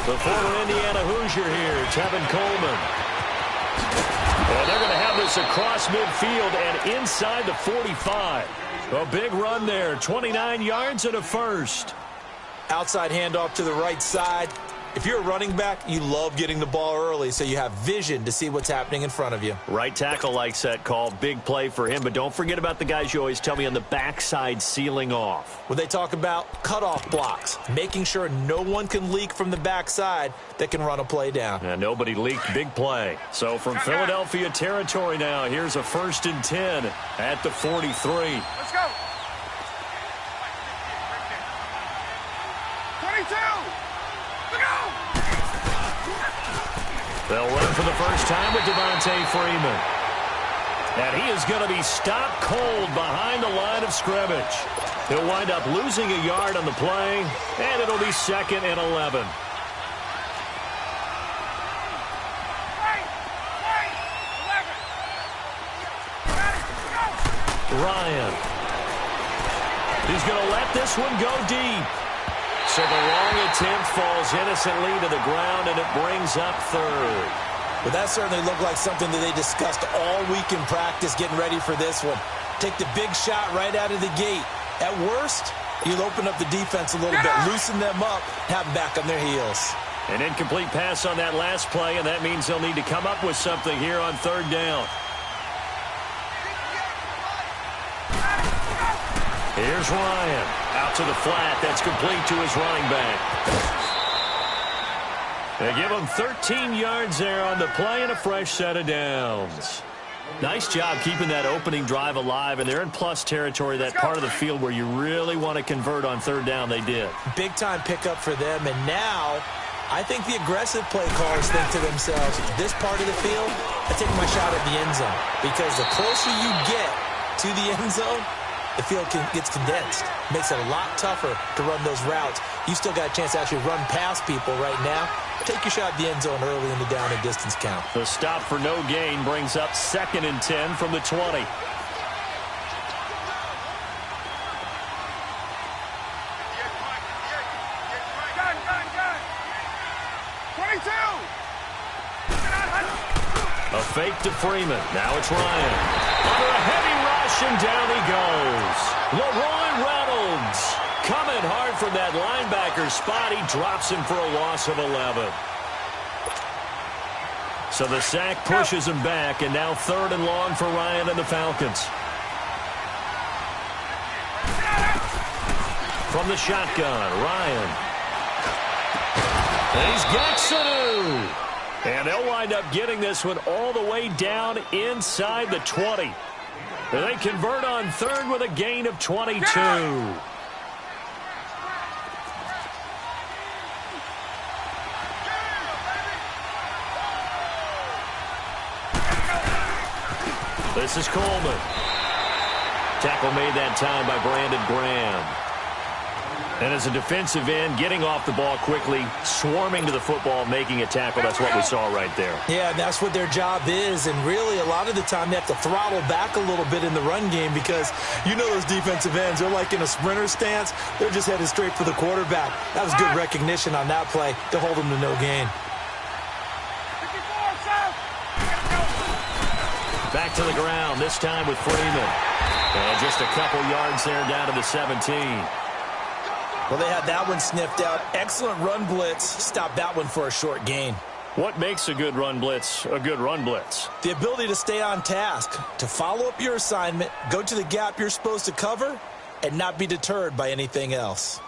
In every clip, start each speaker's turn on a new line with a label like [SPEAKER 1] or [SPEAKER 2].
[SPEAKER 1] The former Indiana Hoosier here, Tevin Coleman. And they're going to have this across midfield and inside the 45. A big run there, 29 yards and a first.
[SPEAKER 2] Outside handoff to the right side. If you're a running back, you love getting the ball early so you have vision to see what's happening in front of you.
[SPEAKER 1] Right tackle likes that call. Big play for him, but don't forget about the guys you always tell me on the backside sealing off.
[SPEAKER 2] When they talk about cutoff blocks, making sure no one can leak from the backside that can run a play down.
[SPEAKER 1] And nobody leaked. Big play. So from Philadelphia territory now, here's a 1st and 10 at the 43.
[SPEAKER 3] Let's go. 22.
[SPEAKER 1] They'll run for the first time with Devontae Freeman. And he is going to be stopped cold behind the line of scrimmage. He'll wind up losing a yard on the play, and it'll be 2nd and 11. Ryan. He's going to let this one go deep. So the long attempt falls innocently to the ground, and it brings up 3rd.
[SPEAKER 2] Well, that certainly looked like something that they discussed all week in practice getting ready for this one. Take the big shot right out of the gate. At worst, you'll open up the defense a little bit, loosen them up, have them back on their heels.
[SPEAKER 1] An incomplete pass on that last play, and that means they'll need to come up with something here on 3rd down. Here's Ryan. Out to the flat. That's complete to his running back. They give him 13 yards there on the play and a fresh set of downs. Nice job keeping that opening drive alive, and they're in plus territory, that part of the field where you really want to convert on 3rd down. They did.
[SPEAKER 2] Big-time pickup for them, and now I think the aggressive play callers think to themselves, this part of the field, I take my shot at the end zone, because the closer you get to the end zone, the field gets condensed. Makes it a lot tougher to run those routes. You still got a chance to actually run past people right now. Take your shot at the end zone early in the down and distance count.
[SPEAKER 1] The stop for no gain brings up 2nd and 10 from the 20. A fake to Freeman. Now it's Ryan. Under a heavy rush, and down he goes. Leroy Reynolds coming hard from that linebacker spot. He drops him for a loss of 11. So the sack pushes him back, and now 3rd and long for Ryan and the Falcons. From the shotgun, Ryan. And he's got Sanu. And they'll wind up getting this one all the way down inside the 20. They convert on 3rd with a gain of 22. This is Coleman. Tackle made that time by Brandon Graham. And as a defensive end, getting off the ball quickly, swarming to the football, making a tackle, that's what we saw right there.
[SPEAKER 2] Yeah, that's what their job is, and really a lot of the time they have to throttle back a little bit in the run game because you know those defensive ends, they're like in a sprinter stance. They're just headed straight for the quarterback. That was good recognition on that play to hold them to no gain.
[SPEAKER 1] Back to the ground, this time with Freeman. And just a couple yards there down to the 17.
[SPEAKER 2] Well, they had that one sniffed out. Excellent run blitz. Stopped that one for a short gain.
[SPEAKER 1] What makes a good run blitz a good run blitz?
[SPEAKER 2] The ability to stay on task, to follow up your assignment, go to the gap you're supposed to cover, and not be deterred by anything else.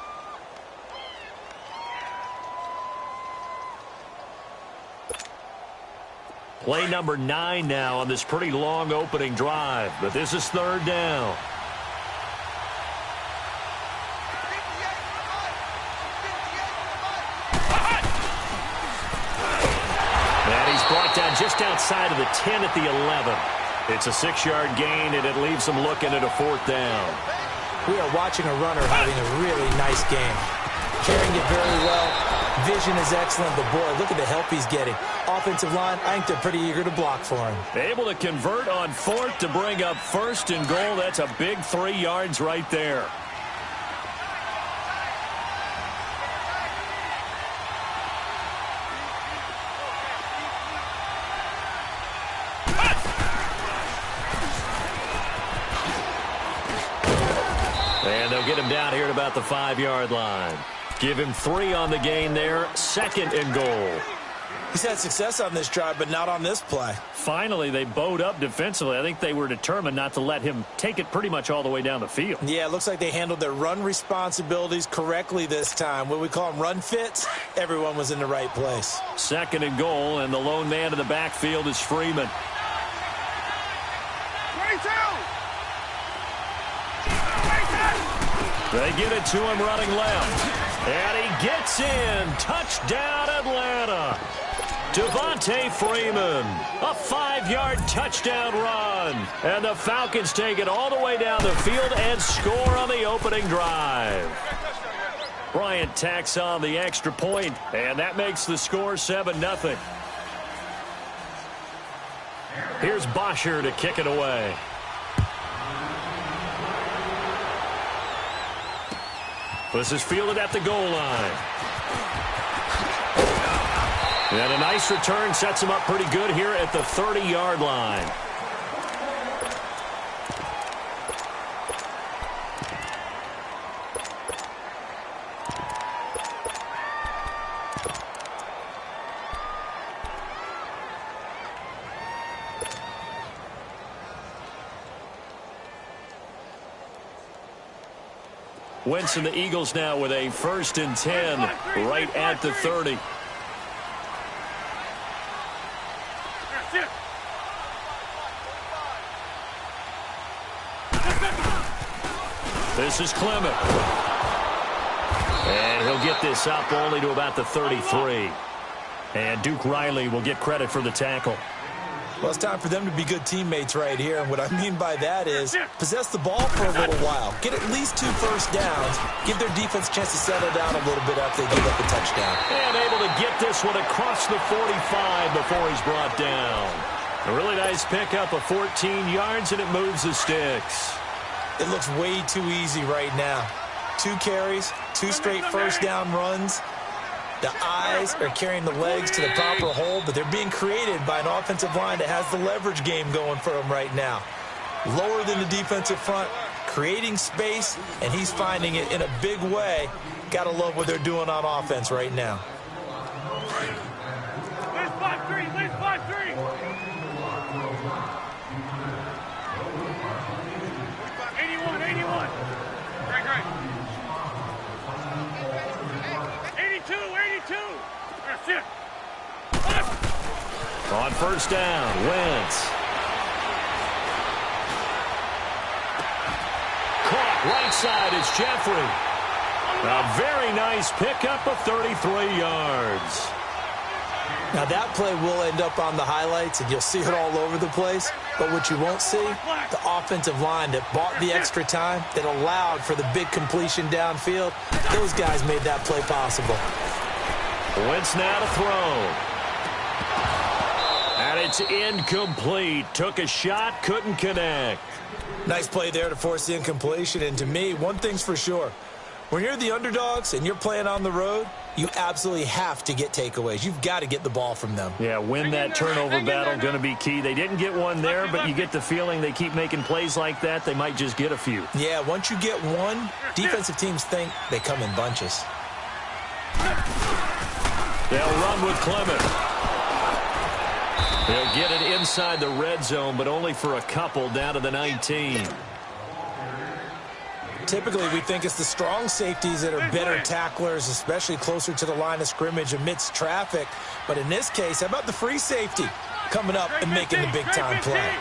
[SPEAKER 1] Play number 9 now on this pretty long opening drive, but this is 3rd down. Brought down just outside of the 10 at the 11. It's a 6-yard gain, and it leaves them looking at a 4th down.
[SPEAKER 2] We are watching a runner having a really nice game. Carrying it very well. Vision is excellent, but boy, look at the help he's getting. Offensive line, I think they're pretty eager to block for him.
[SPEAKER 1] Able to convert on 4th to bring up 1st and goal. That's a big 3 yards right there. And they'll get him down here at about the 5-yard line. Give him 3 on the gain there. 2nd and goal.
[SPEAKER 2] He's had success on this drive, but not on this play.
[SPEAKER 1] Finally, they bowed up defensively. I think they were determined not to let him take it pretty much all the way down the field.
[SPEAKER 2] Yeah, it looks like they handled their run responsibilities correctly this time. What we call them run fits, everyone was in the right place.
[SPEAKER 1] 2nd and goal, and the lone man in the backfield is Freeman. They give it to him running left. And he gets in. Touchdown, Atlanta. Devontae Freeman. A 5-yard touchdown run. And the Falcons take it all the way down the field and score on the opening drive. Bryant tacks on the extra point, and that makes the score 7-0. Here's Bosher to kick it away. This is fielded at the goal line. And a nice return sets him up pretty good here at the 30-yard line. Wentz and the Eagles now with a 1st and 10 right at the 30. This is Clement. And he'll get this up only to about the 33. And Duke Riley will get credit for the tackle.
[SPEAKER 2] Well, it's time for them to be good teammates right here. And what I mean by that is possess the ball for a little while. Get at least 2 first downs. Give their defense a chance to settle down a little bit after they give up a touchdown.
[SPEAKER 1] And able to get this one across the 45 before he's brought down. A really nice pickup of 14 yards, and it moves the sticks.
[SPEAKER 2] It looks way too easy right now. 2 carries, 2 straight first down runs. The eyes are carrying the legs to the proper hole, but they're being created by an offensive line that has the leverage game going for them right now. Lower than the defensive front, creating space, and he's finding it in a big way. Gotta love what they're doing on offense right now.
[SPEAKER 3] Let's 5-3, let's 5-3. 81. Great. 82. That's it.
[SPEAKER 1] On 1st down, Wentz. Caught right side is Jeffrey. A very nice pickup of 33 yards.
[SPEAKER 2] Now that play will end up on the highlights, and you'll see it all over the place. But what you won't see, the offensive line that bought the extra time, that allowed for the big completion downfield, those guys made that play possible.
[SPEAKER 1] Wentz now to throw. And it's incomplete. Took a shot, couldn't connect.
[SPEAKER 2] Nice play there to force the incompletion. And to me, one thing's for sure. When you're the underdogs and you're playing on the road, you absolutely have to get takeaways. You've got to get the ball from them.
[SPEAKER 1] Yeah, win that turnover battle, going to be key. They didn't get one there, but you get the feeling they keep making plays like that, they might just get a few.
[SPEAKER 2] Yeah, once you get one, defensive teams think they come in bunches.
[SPEAKER 1] They'll run with Clement. They'll get it inside the red zone, but only for a couple down to the 19.
[SPEAKER 2] Typically, we think it's the strong safeties that are better tacklers, especially closer to the line of scrimmage amidst traffic. But in this case, how about the free safety coming up and making the big-time play?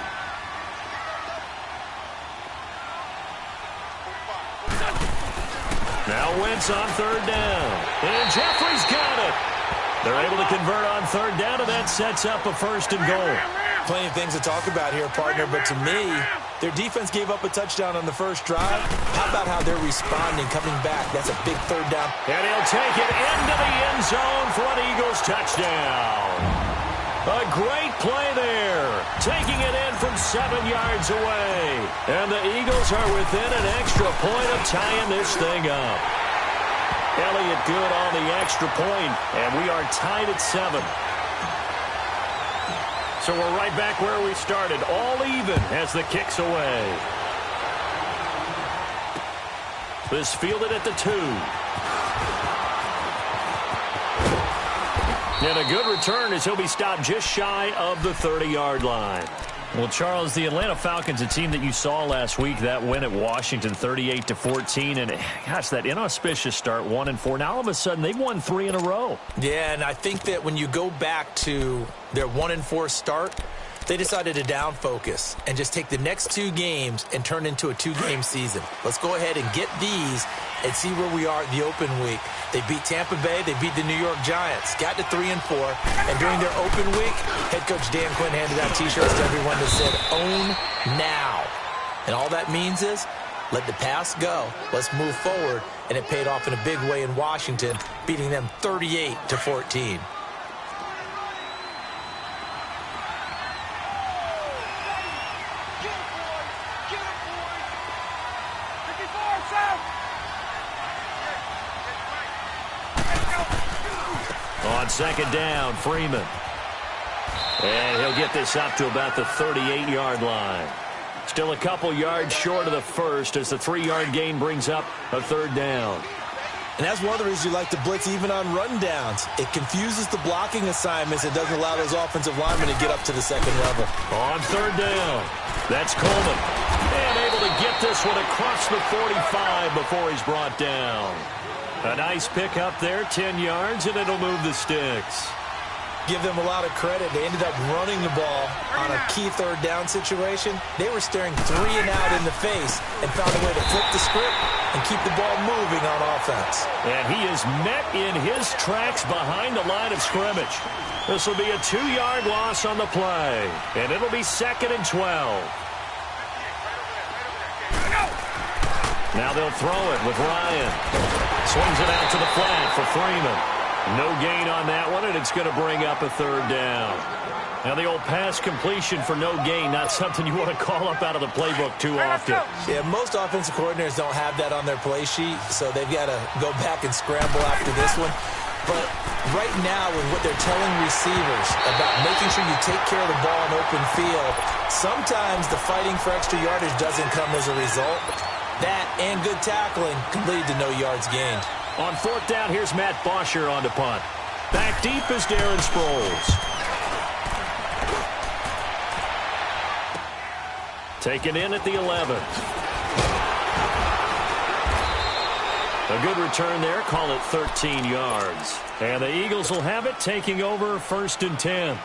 [SPEAKER 1] Now Wentz on 3rd down. And Jeffrey's got it. They're able to convert on 3rd down, and that sets up a 1st and goal.
[SPEAKER 2] Plenty of things to talk about here, partner, but to me, their defense gave up a touchdown on the first drive. How about how they're responding, coming back? That's a big 3rd down.
[SPEAKER 1] And he'll take it into the end zone for an Eagles touchdown. A great play there, taking it in from 7 yards away. And the Eagles are within an extra point of tying this thing up. Elliott good on the extra point, and we are tied at 7. So we're right back where we started, all even as the kick's away. This fielded at the 2. And a good return as he'll be stopped just shy of the 30-yard line. Well, Charles, the Atlanta Falcons, a team that you saw last week, that win at Washington 38-14. And, gosh, that inauspicious start, 1-4. Now, all of a sudden, they've won 3 in a row.
[SPEAKER 2] Yeah, and I think that when you go back to their 1-4 start, they decided to down focus and just take the next 2 games and turn into a 2-game season. Let's go ahead and get these and see where we are at the open week. They beat Tampa Bay. They beat the New York Giants. Got to 3-4. And during their open week, head coach Dan Quinn handed out T-shirts to everyone that said, "Own now." And all that means is, let the past go. Let's move forward. And it paid off in a big way in Washington, beating them 38-14.
[SPEAKER 1] On second down, Freeman. And he'll get this up to about the 38-yard line. Still a couple yards short of the first as the 3-yard gain brings up a 3rd down.
[SPEAKER 2] And that's one of the reasons you like to blitz even on rundowns. It confuses the blocking assignments. It doesn't allow those offensive linemen to get up to the second level.
[SPEAKER 1] On 3rd down, that's Coleman. And able to get this one across the 45 before he's brought down. A nice pick up there, 10 yards, and it'll move the sticks.
[SPEAKER 2] Give them a lot of credit. They ended up running the ball on a key 3rd down situation. They were staring 3 and out in the face and found a way to flip the script and keep the ball moving on offense.
[SPEAKER 1] And he is met in his tracks behind the line of scrimmage. This will be a 2-yard loss on the play, and it'll be 2nd and 12. Now they'll throw it with Ryan. Swings it out to the flat for Freeman. No gain on that one, and it's going to bring up a 3rd down. Now the old pass completion for no gain, not something you want to call up out of the playbook too often.
[SPEAKER 2] Yeah, most offensive coordinators don't have that on their play sheet, so they've got to go back and scramble after this one. But right now, with what they're telling receivers about making sure you take care of the ball in open field, sometimes the fighting for extra yardage doesn't come as a result. That and good tackling can lead to no yards gained.
[SPEAKER 1] On 4th down, here's Matt Bosher on the punt. Back deep is Darren Sproles. Taken in at the 11. A good return there, call it 13 yards. And the Eagles will have it, taking over 1st and 10.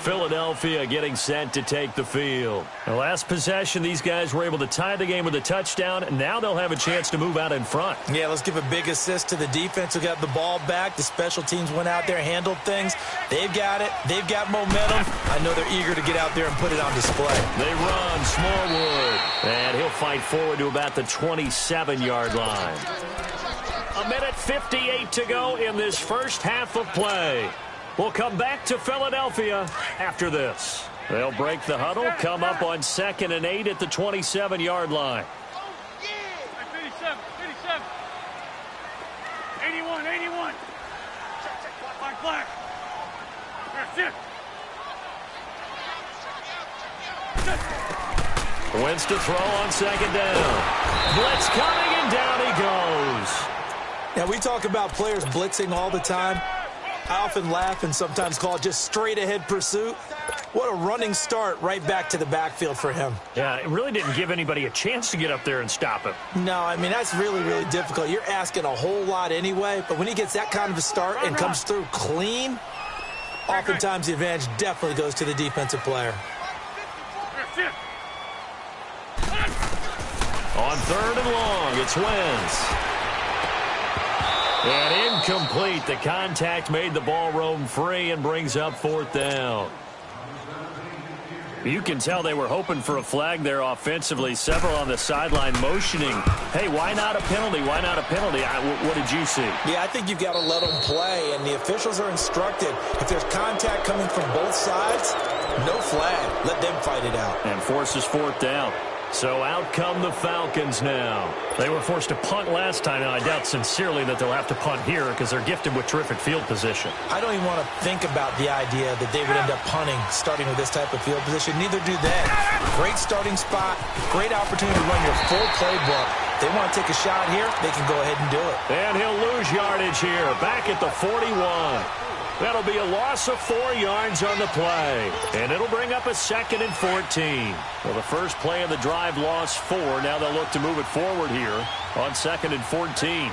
[SPEAKER 1] Philadelphia getting set to take the field. The last possession, these guys were able to tie the game with a touchdown, and now they'll have a chance to move out in front.
[SPEAKER 2] Yeah, let's give a big assist to the defense who got the ball back. The special teams went out there, handled things. They've got it. They've got momentum. I know they're eager to get out there and put it on display.
[SPEAKER 1] They run, Smallwood. And he'll fight forward to about the 27-yard line. 1:58 to go in this first half of play. We'll come back to Philadelphia after this. They'll break the huddle, come up on 2nd and 8 at the 27-yard line.
[SPEAKER 3] 87, 81, 81. Black. That's it.
[SPEAKER 1] Wentz to throw on 2nd down. Blitz coming, and down he goes.
[SPEAKER 2] Now, we talk about players blitzing all the time. I often laugh and sometimes call it just straight-ahead pursuit. What a running start right back to the backfield for him.
[SPEAKER 1] Yeah, it really didn't give anybody a chance to get up there and stop him.
[SPEAKER 2] No, I mean, that's really, really difficult. You're asking a whole lot anyway, but when he gets that kind of a start and comes through clean, oftentimes the advantage definitely goes to the defensive player.
[SPEAKER 1] On 3rd and long, it's Wentz. And incomplete. The contact made the ball roam free and brings up 4th down. You can tell they were hoping for a flag there offensively. Several on the sideline motioning, hey, why not a penalty? Why not a penalty? What did you see?
[SPEAKER 2] Yeah, I think you've got to let them play, and the officials are instructed. If there's contact coming from both sides, no flag. Let them fight it out.
[SPEAKER 1] And forces 4th down. So out come the Falcons now. They were forced to punt last time, and I doubt sincerely that they'll have to punt here because they're gifted with terrific field position.
[SPEAKER 2] I don't even want to think about the idea that they would end up punting starting with this type of field position. Neither do they. Great starting spot, great opportunity to run your full playbook, They want to take a shot here, they can go ahead and do it.
[SPEAKER 1] And he'll lose yardage here, back at the 41. That'll be a loss of 4 yards on the play. And it'll bring up a 2nd and 14. Well, the first play of the drive lost 4. Now they'll look to move it forward here on 2nd and 14.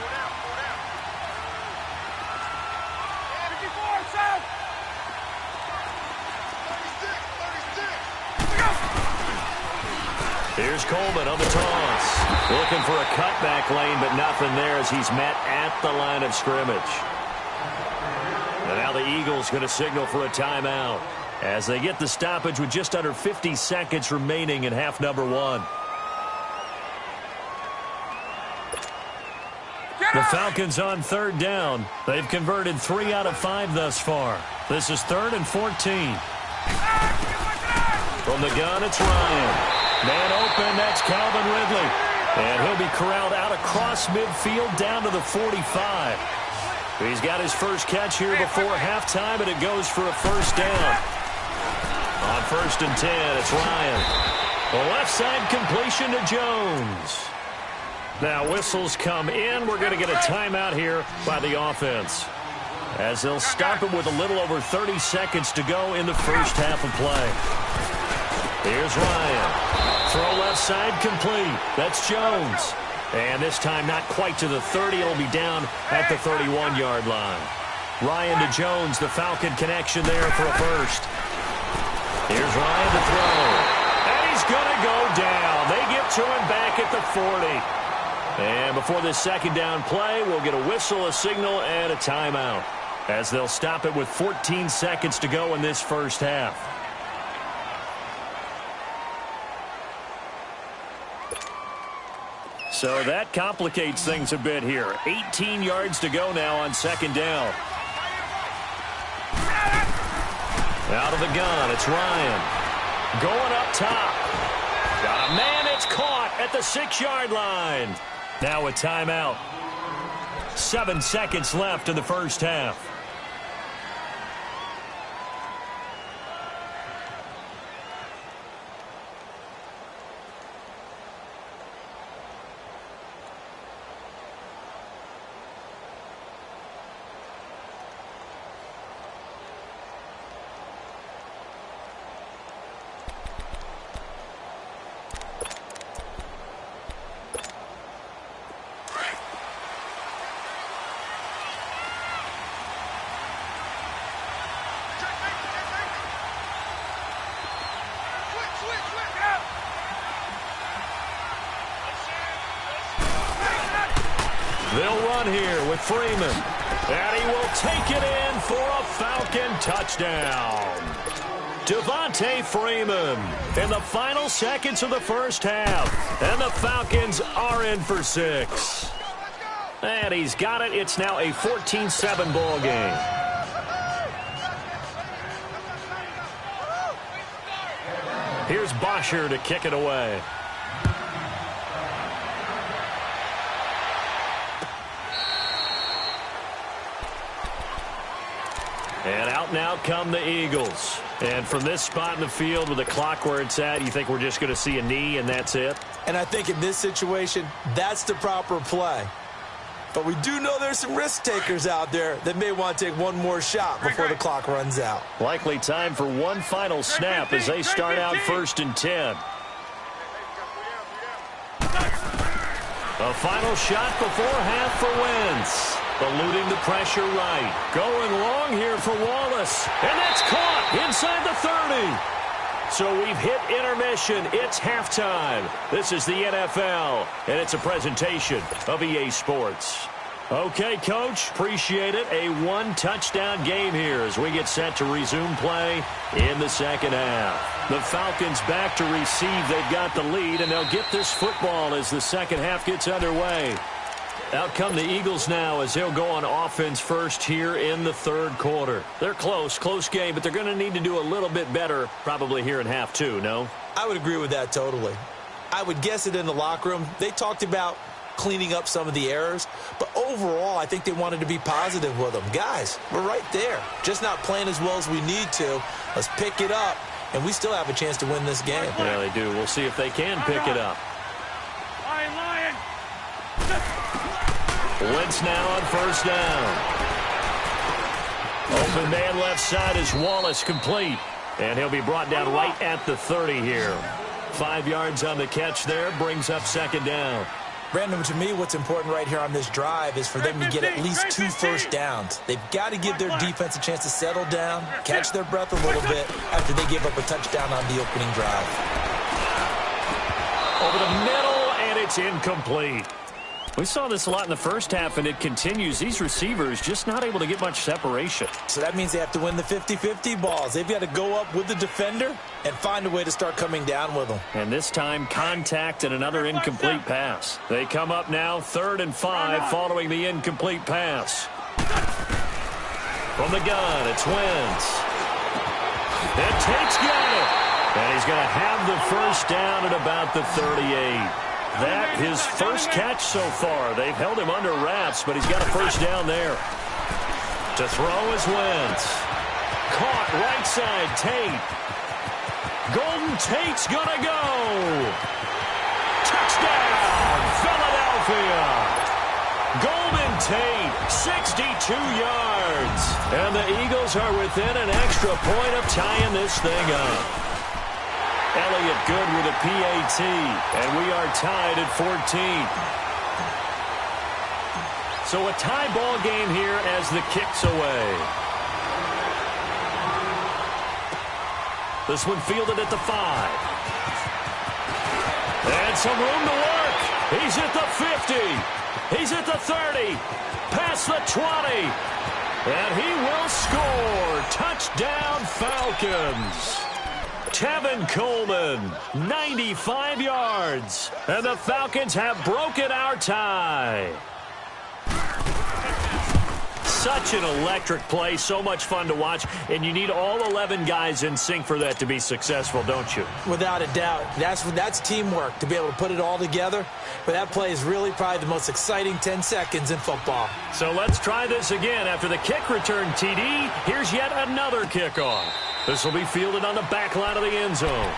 [SPEAKER 1] Here's Coleman on the toss. Looking for a cutback lane, but nothing there as he's met at the line of scrimmage. And now the Eagles going to signal for a timeout as they get the stoppage with just under 50 seconds remaining in half number 1. The Falcons on 3rd down. They've converted 3 out of 5 thus far. This is 3rd and 14. From the gun, it's Ryan. Man open, that's Calvin Ridley. And he'll be corralled out across midfield down to the 45. He's got his first catch here before halftime, and it goes for a first down. On 1st and 10, it's Ryan. The left side completion to Jones. Now whistles come in. We're going to get a timeout here by the offense, as they'll stop it with a little over 30 seconds to go in the first half of play. Here's Ryan. Throw left side complete. That's Jones. And this time not quite to the 30. It'll be down at the 31-yard line. Ryan to Jones, the Falcon connection there for a first. Here's Ryan to throw. And he's going to go down. They get to him back at the 40. And before this second down play, we'll get a whistle, a signal, and a timeout, as they'll stop it with 14 seconds to go in this first half. So that complicates things a bit here. 18 yards to go now on 2nd down. Out of the gun, it's Ryan. Going up top. Got a man, it's caught at the 6-yard line. Now a timeout. 7 seconds left in the first half. They'll run here with Freeman. And he will take it in for a Falcon touchdown. Devontae Freeman in the final seconds of the first half. And the Falcons are in for 6. And he's got it. It's now a 14-7 ball game. Here's Bosher to kick it away. And out and out come the Eagles. And from this spot in the field with the clock where it's at, you think we're just going to see a knee and that's it?
[SPEAKER 2] And I think in this situation, that's the proper play. But we do know there's some risk takers out there that may want to take one more shot before the clock runs out.
[SPEAKER 1] Likely time for one final snap as they start out 1st and 10. A final shot before half for Wentz. Eluding the pressure right. Going long here for Wallace. And that's caught inside the 30. So we've hit intermission. It's halftime. This is the NFL, and it's a presentation of EA Sports. Okay, Coach, appreciate it. A 1-touchdown game here as we get set to resume play in the second half. The Falcons back to receive. They've got the lead, and they'll get this football as the second half gets underway. Out come the Eagles now as they'll go on offense first here in the 3rd quarter. They're close game, but they're going to need to do a little bit better probably here in half 2, no?
[SPEAKER 2] I would agree with that totally. I would guess it in the locker room. They talked about cleaning up some of the errors, but overall, I think they wanted to be positive with them. Guys, we're right there. Just not playing as well as we need to. Let's pick it up, and we still have a chance to win this game.
[SPEAKER 1] Yeah, they do. We'll see if they can pick it up.
[SPEAKER 3] Lion, Lion.
[SPEAKER 1] Wentz now on first down. Open man left side is Wallace, complete. And he'll be brought down right at the 30 here. 5 yards on the catch there, brings up second down.
[SPEAKER 2] Brandon, to me, what's important right here on this drive is for them to get at least 2 first downs. They've got to give their defense a chance to settle down, catch their breath a little bit after they give up a touchdown on the opening drive.
[SPEAKER 1] Over the middle, and it's incomplete. We saw this a lot in the first half, and it continues. These receivers just not able to get much separation.
[SPEAKER 2] So that means they have to win the 50-50 balls. They've got to go up with the defender and find a way to start coming down with them.
[SPEAKER 1] And this time, contact and another incomplete pass. They come up now 3rd and 5 following the incomplete pass. From the gun, it's Wentz. And Tate's got it. And he's going to have the first down at about the 38. That his first catch so far. They've held him under wraps, but he's got a first down there. To throw is Wentz. Caught right side, Tate. Golden Tate's gonna go. Touchdown, Philadelphia. Golden Tate, 62 yards. And the Eagles are within an extra point of tying this thing up. Elliott good with a PAT, and we are tied at 14. So a tie ball game here as the kick's away. This one fielded at the 5. And some room to work. He's at the 50. He's at the 30. Past the 20. And he will score. Touchdown, Falcons. Tevin Coleman, 95 yards. And the Falcons have broken our tie. Such an electric play, so much fun to watch, and you need all 11 guys in sync for that to be successful, don't you?
[SPEAKER 2] Without a doubt. That's teamwork, to be able to put it all together. But that play is really probably the most exciting 10 seconds in football.
[SPEAKER 1] So let's try this again. After the kick return TD, here's yet another kickoff. This will be fielded on the back line of the end zone.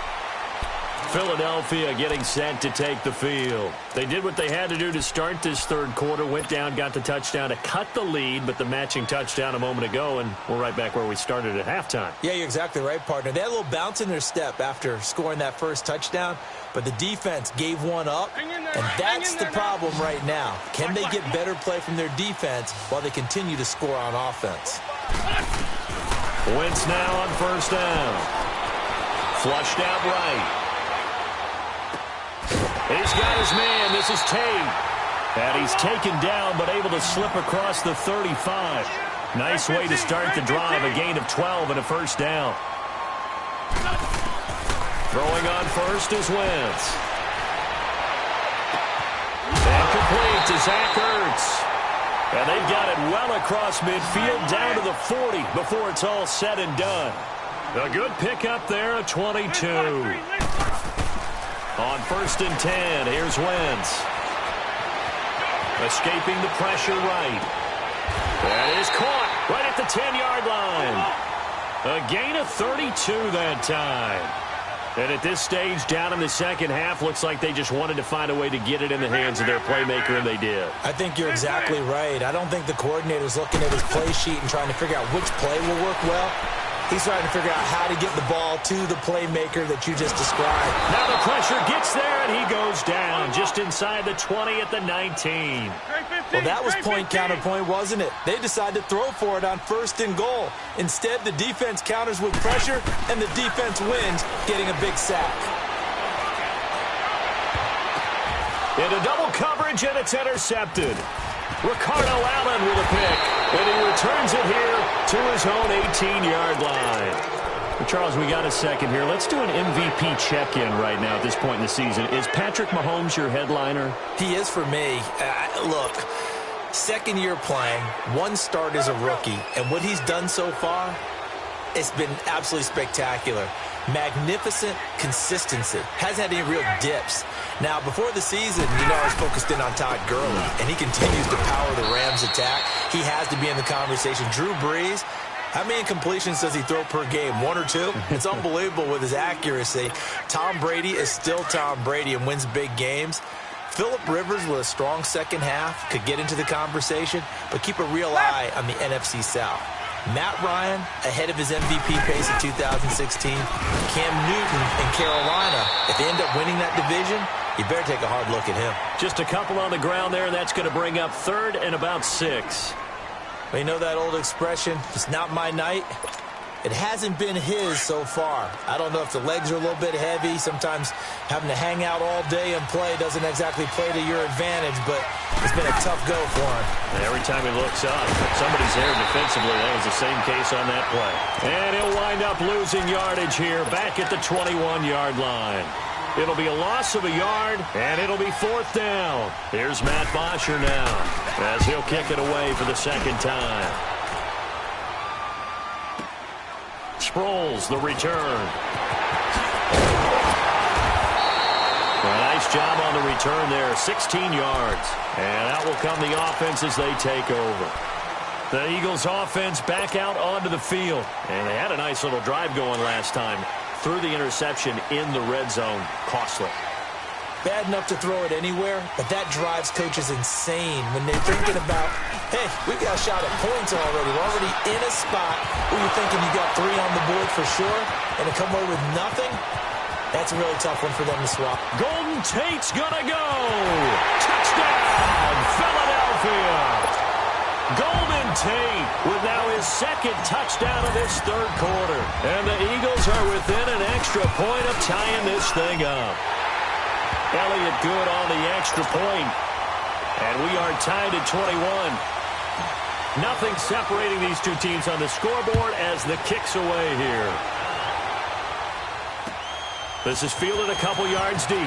[SPEAKER 1] Philadelphia getting set to take the field. They did what they had to do to start this third quarter, went down, got the touchdown to cut the lead, but the matching touchdown a moment ago, and we're right back where we started at halftime.
[SPEAKER 2] Yeah, you're exactly right, partner. They had a little bounce in their step after scoring that first touchdown, but the defense gave one up, and that's the problem right now. Can they get better play from their defense while they continue to score on offense?
[SPEAKER 1] Wentz now on first down. Flushed out right. He's got his man. This is Tate. And he's taken down but able to slip across the 35. Nice way to start the drive. A gain of 12 and a first down. Throwing on first is Wentz. And complete to Zach Ertz. And they've got it well across midfield down to the 40 before it's all said and done. A good pickup there, a 22. On first and 10, here's Wentz. Escaping the pressure right. That is caught right at the 10-yard line. A gain of 32 that time. And at this stage, down in the second half, looks like they just wanted to find a way to get it in the hands of their playmaker, and they did.
[SPEAKER 2] I think you're exactly right. I don't think the coordinator's looking at his play sheet and trying to figure out which play will work well. He's trying to figure out how to get the ball to the playmaker that you just described.
[SPEAKER 1] Now the pressure gets there, and he goes down just inside the 20 at the 19.
[SPEAKER 2] Well, that was point counterpoint, wasn't it? They decided to throw for it on first and goal. Instead, the defense counters with pressure, and the defense wins, getting a big sack.
[SPEAKER 1] Into double coverage, and it's intercepted. Ricardo Allen with a pick, and he returns it here to his own 18-yard line. Well, Charles, we got a second here. Let's do an MVP check-in right now at this point in the season. Is Patrick Mahomes your headliner?
[SPEAKER 2] He is for me. Look, second year playing, one start as a rookie, and what he's done so far, it's been absolutely spectacular. Magnificent consistency. Hasn't had any real dips. Now, before the season, I was focused in on Todd Gurley, and he continues to power the Rams' attack. He has to be in the conversation. Drew Brees, how many completions does he throw per game? 1 or 2? It's unbelievable with his accuracy. Tom Brady is still Tom Brady and wins big games. Phillip Rivers with a strong second half could get into the conversation, but keep a real eye on the NFC South. Matt Ryan ahead of his MVP pace in 2016. Cam Newton in Carolina. If they end up winning that division, you better take a hard look at him.
[SPEAKER 1] Just a couple on the ground there. That's going to bring up 3rd and about 6.
[SPEAKER 2] Well, you know that old expression, it's not my night? It hasn't been his so far. I don't know if the legs are a little bit heavy. Sometimes having to hang out all day and play doesn't exactly play to your advantage, but it's been a tough go for him.
[SPEAKER 1] Every time he looks up, somebody's there defensively. That was the same case on that play. And he'll wind up losing yardage here back at the 21-yard line. It'll be a loss of a yard, and it'll be 4th down. Here's Matt Bosher now as he'll kick it away for the 2nd time. Sproles, the return. A nice job on the return there, 16 yards. And out will come the offense as they take over. The Eagles offense back out onto the field. And they had a nice little drive going last time. Threw the interception in the red zone. Costly.
[SPEAKER 2] Bad enough to throw it anywhere, but that drives coaches insane when they're thinking about, hey, we got a shot at points already. We're already in a spot where you're thinking you got 3 on the board for sure, and to come away with nothing, that's a really tough one for them to swap.
[SPEAKER 1] Golden Tate's gonna go. Touchdown, Philadelphia. Golden Tate with now his 2nd touchdown of this 3rd quarter. And the Eagles are within an extra point of tying this thing up. Elliott good on the extra point. And we are tied at 21. Nothing separating these two teams on the scoreboard as the kick's away here. This is fielded a couple yards deep.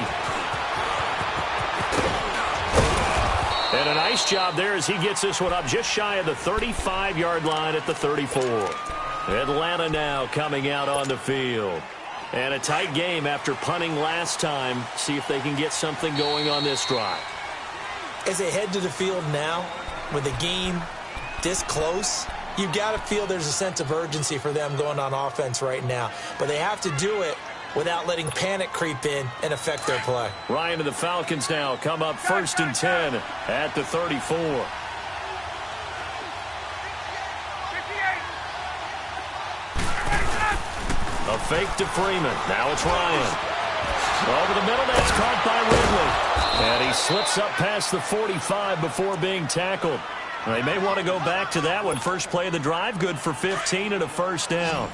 [SPEAKER 1] And a nice job there as he gets this one up just shy of the 35-yard line at the 34. Atlanta now coming out on the field. And a tight game after punting last time. See if they can get something going on this drive.
[SPEAKER 2] As they head to the field now, with the game this close, you've got to feel there's a sense of urgency for them going on offense right now. But they have to do it without letting panic creep in and affect their play.
[SPEAKER 1] Ryan and the Falcons now come up 1st and 10 at the 34. A fake to Freeman. Now it's Ryan. Over the middle, that's caught by Ridley. And he slips up past the 45 before being tackled. They may want to go back to that one. First play of the drive, good for 15 and a 1st down.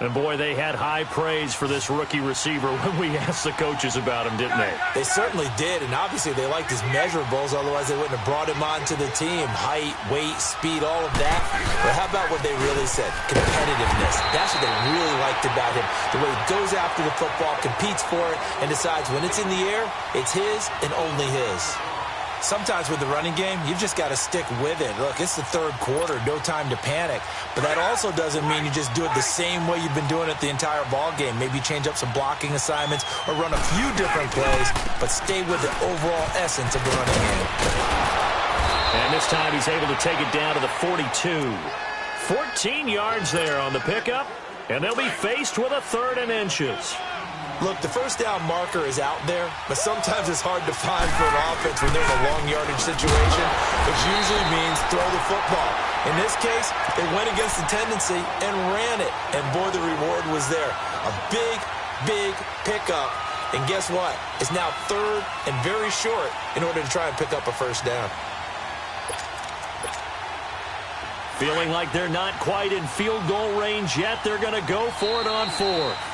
[SPEAKER 1] And, boy, they had high praise for this rookie receiver when we asked the coaches about him, didn't they?
[SPEAKER 2] They certainly did, and obviously they liked his measurables, otherwise they wouldn't have brought him onto the team. Height, weight, speed, all of that. But how about what they really said? Competitiveness. That's what they really liked about him. The way he goes after the football, competes for it, and decides when it's in the air, it's his and only his. Sometimes with the running game, you've just got to stick with it. Look, it's the 3rd quarter, no time to panic. But that also doesn't mean you just do it the same way you've been doing it the entire ball game. Maybe change up some blocking assignments or run a few different plays, but stay with the overall essence of the running game.
[SPEAKER 1] And this time he's able to take it down to the 42. 14 yards there on the pickup, and they'll be faced with a 3rd and inches.
[SPEAKER 2] Look, the 1st down marker is out there, but sometimes it's hard to find for an offense when there's a long yardage situation, which usually means throw the football. In this case, they went against the tendency and ran it, and boy, the reward was there. A big, big pickup, and guess what? It's now 3rd and very short in order to try and pick up a 1st down.
[SPEAKER 1] Feeling like they're not quite in field goal range yet, they're going to go for it on 4th.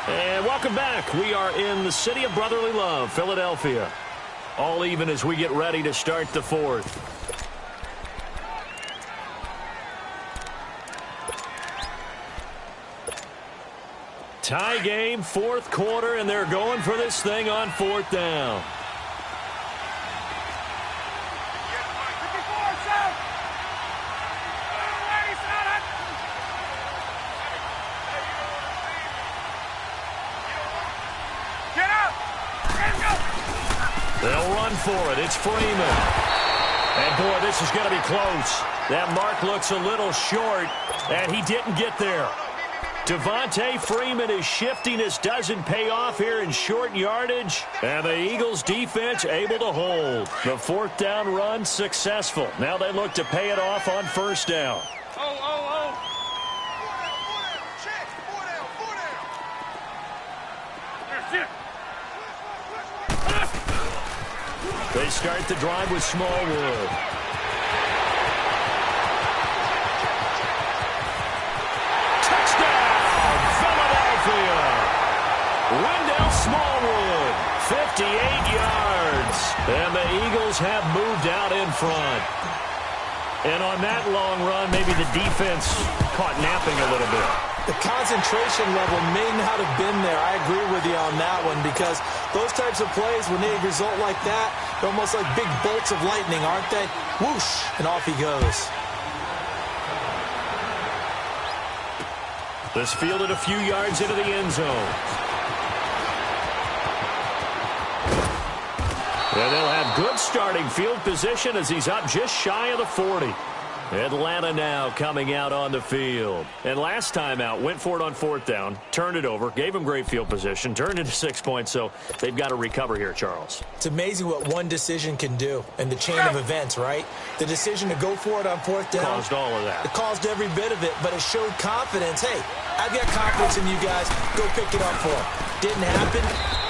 [SPEAKER 1] And welcome back. We are in the city of brotherly love, Philadelphia. All even as we get ready to start the 4th. Tie game, 4th quarter, and they're going for this thing on 4th down. They'll run for it. It's Freeman. And, boy, this is going to be close. That mark looks a little short, and he didn't get there. Devontae Freeman, his shiftiness doesn't pay off here in short yardage. And the Eagles defense able to hold. The fourth down run successful. Now they look to pay it off on first down. They start the drive with Smallwood. Touchdown, Philadelphia. Wendell Smallwood, 58 yards. And the Eagles have moved out in front. And on that long run, maybe the defense caught napping a little bit.
[SPEAKER 2] The concentration level may not have been there. I agree with you on that one because those types of plays, when they result like that, they're almost like big bolts of lightning, aren't they? Whoosh, and off he goes.
[SPEAKER 1] This fielded a few yards into the end zone. And they'll have good starting field position as he's up just shy of the 40. Atlanta now coming out on the field. And last time out, went for it on fourth down, turned it over, gave him great field position, turned it to 6 points, so they've got to recover here, Charles.
[SPEAKER 2] It's amazing what one decision can do in the chain of events, right? The decision to go for it on fourth down.
[SPEAKER 1] Caused all of that.
[SPEAKER 2] It caused every bit of it, but it showed confidence. Hey, I've got confidence in you guys. Go pick it up for them. Didn't happen.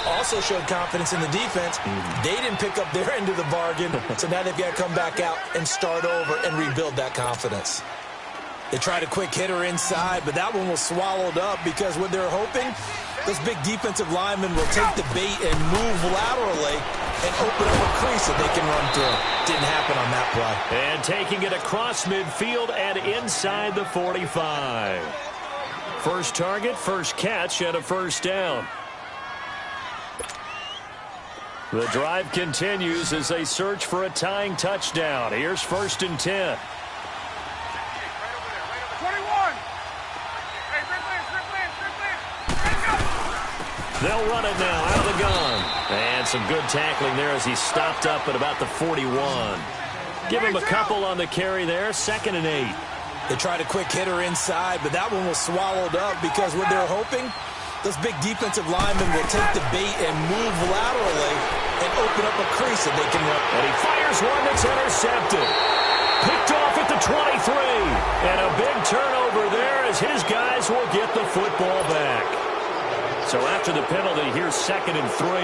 [SPEAKER 2] Also showed confidence in the defense. They didn't pick up their end of the bargain, so now they've got to come back out and start over and rebuild that confidence. They tried a quick hitter inside, but that one was swallowed up because what they're hoping, those big defensive linemen will take the bait and move laterally and open up a crease that they can run through. Didn't happen on that play.
[SPEAKER 1] And taking it across midfield and inside the 45. First target, first catch, and a first down. The drive continues as they search for a tying touchdown. Here's 1st and 10.
[SPEAKER 3] 21.
[SPEAKER 1] They'll run it now out of the gun. And some good tackling there as he stopped up at about the 41. Give him a couple on the carry there. 2nd and 8.
[SPEAKER 2] They tried a quick hitter inside, but that one was swallowed up because what they're hoping, those big defensive linemen will take the bait and move laterally and open up a crease that they can run.
[SPEAKER 1] And he fires one that's intercepted. Picked off at the 23. And a big turnover there as his guys will get the football back. So after the penalty, here's 2nd and 3.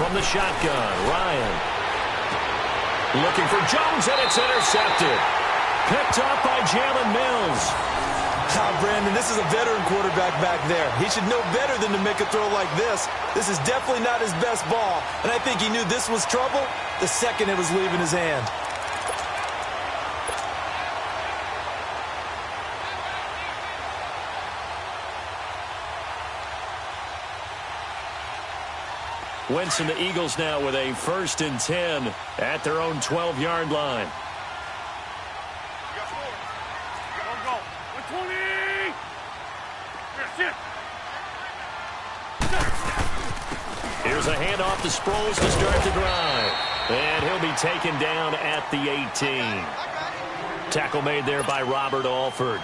[SPEAKER 1] From the shotgun, Ryan. Looking for Jones, and it's intercepted. Picked up by Jalen Mills.
[SPEAKER 2] Brandon, this is a veteran quarterback back there. He should know better than to make a throw like this. This is definitely not his best ball, and I think he knew this was trouble the second it was leaving his hand.
[SPEAKER 1] Wentz and the Eagles now with a 1st and 10 at their own 12-yard line.
[SPEAKER 3] Go. 120.
[SPEAKER 1] Here's a handoff to Sproles to start the drive. And he'll be taken down at the 18. Tackle made there by Robert Alford.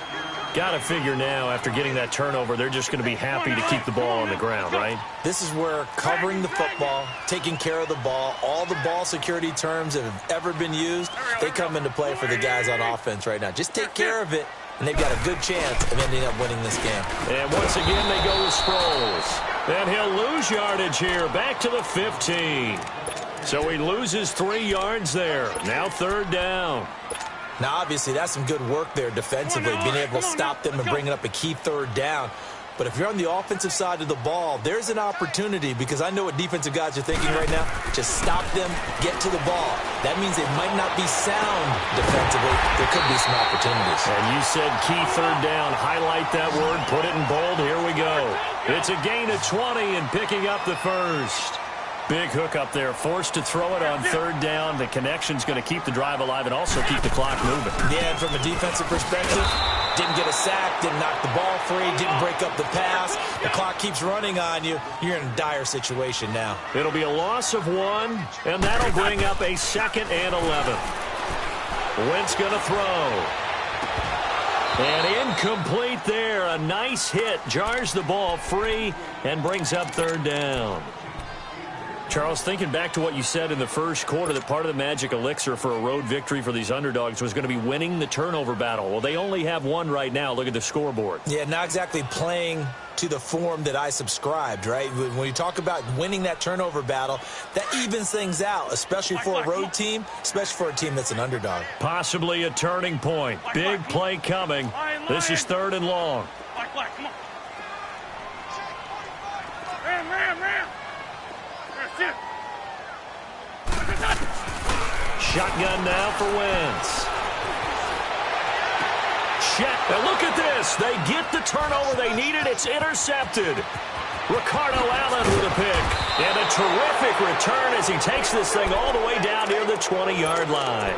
[SPEAKER 1] Got to figure now, after getting that turnover, they're just going to be happy to keep the ball on the ground, right?
[SPEAKER 2] This is where covering the football, taking care of the ball, all the ball security terms that have ever been used, they come into play for the guys on offense right now. Just take care of it, and they've got a good chance of ending up winning this game.
[SPEAKER 1] And once again, they go with Sproles. And he'll lose yardage here, back to the 15. So he loses 3 yards there. Now 3rd down.
[SPEAKER 2] Now, obviously, that's some good work there defensively, being able to stop them and bringing up a key 3rd down. But if you're on the offensive side of the ball, there's an opportunity because I know what defensive guys are thinking right now. Just stop them, get to the ball. That means they might not be sound defensively. There could be some opportunities.
[SPEAKER 1] And you said key 3rd down. Highlight that word. Put it in bold. Here we go. It's a gain of 20 and picking up the 1st. Big hook up there, forced to throw it on 3rd down. The connection's going to keep the drive alive and also keep the clock moving.
[SPEAKER 2] Yeah, and from a defensive perspective, Didn't get a sack, didn't knock the ball free, didn't break up the pass. The clock keeps running on you. You're in a dire situation now.
[SPEAKER 1] It'll be a loss of 1, and that'll bring up a 2nd and 11. Wentz going to throw. And incomplete there. A nice hit. Jars the ball free and brings up 3rd down. Charles, thinking back to what you said in the first quarter, that part of the magic elixir for a road victory for these underdogs was going to be winning the turnover battle. Well, they only have 1 right now. Look at the scoreboard.
[SPEAKER 2] Yeah, not exactly playing to the form that I subscribed, right? When you talk about winning that turnover battle, that evens things out, especially for a road team, especially for a team that's an underdog.
[SPEAKER 1] Possibly a turning point. Big play coming. This is 3rd and long.
[SPEAKER 3] Come on. Ram. That's it.
[SPEAKER 1] Shotgun now for Wentz. Check. And look at this. They get the turnover they needed. It's intercepted. Ricardo Allen with a pick. And a terrific return as he takes this thing all the way down near the 20-yard line.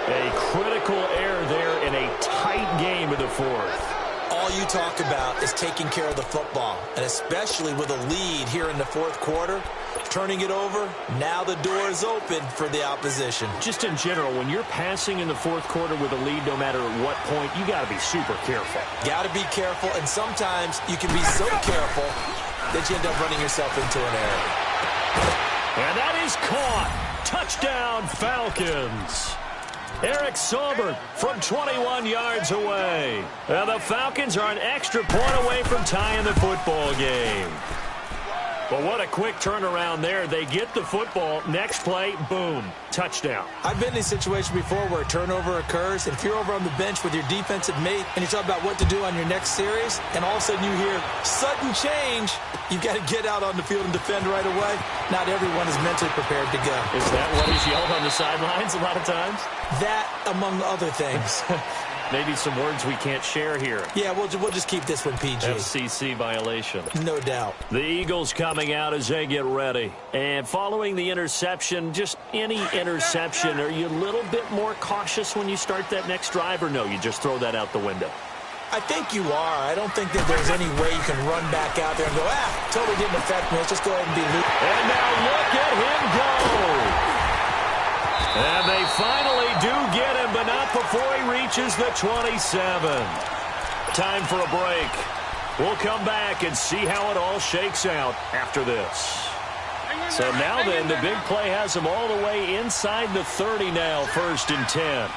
[SPEAKER 1] A critical error there in a tight game in the 4th.
[SPEAKER 2] All you talk about is taking care of the football, and especially with a lead here in the 4th quarter, turning it over, now the door is open for the opposition.
[SPEAKER 1] Just in general, when you're passing in the 4th quarter with a lead, no matter at what point, you got to be super careful.
[SPEAKER 2] Got to be careful, and sometimes you can be so careful that you end up running yourself into an error.
[SPEAKER 1] And that is caught. Touchdown, Falcons. Eric Saubert from 21 yards away. And the Falcons are an extra point away from tying the football game. But what a quick turnaround there. They get the football. Next play, boom, touchdown.
[SPEAKER 2] I've been in a situation before where a turnover occurs, and if you're over on the bench with your defensive mate and you talk about what to do on your next series, and all of a sudden you hear sudden change, you've got to get out on the field and defend right away. Not everyone is mentally prepared to go.
[SPEAKER 1] Is that what he's yelled on the sidelines a lot of times?
[SPEAKER 2] That, among other things.
[SPEAKER 1] Maybe some words we can't share here.
[SPEAKER 2] Yeah, we'll just keep this one PG.
[SPEAKER 1] FCC violation.
[SPEAKER 2] No doubt.
[SPEAKER 1] The Eagles coming out as they get ready. And following the interception, just any interception, are you a little bit more cautious when you start that next drive, or no, you just throw that out the window?
[SPEAKER 2] I think you are. I don't think that there's any way you can run back out there and go, totally didn't affect me. Let's just go ahead and be loose.
[SPEAKER 1] And now look at him go. And they finally do get him, but not before he reaches the 27. Time for a break. We'll come back and see how it all shakes out after this. So now then, the big play has him all the way inside the 30 now, 1st and 10.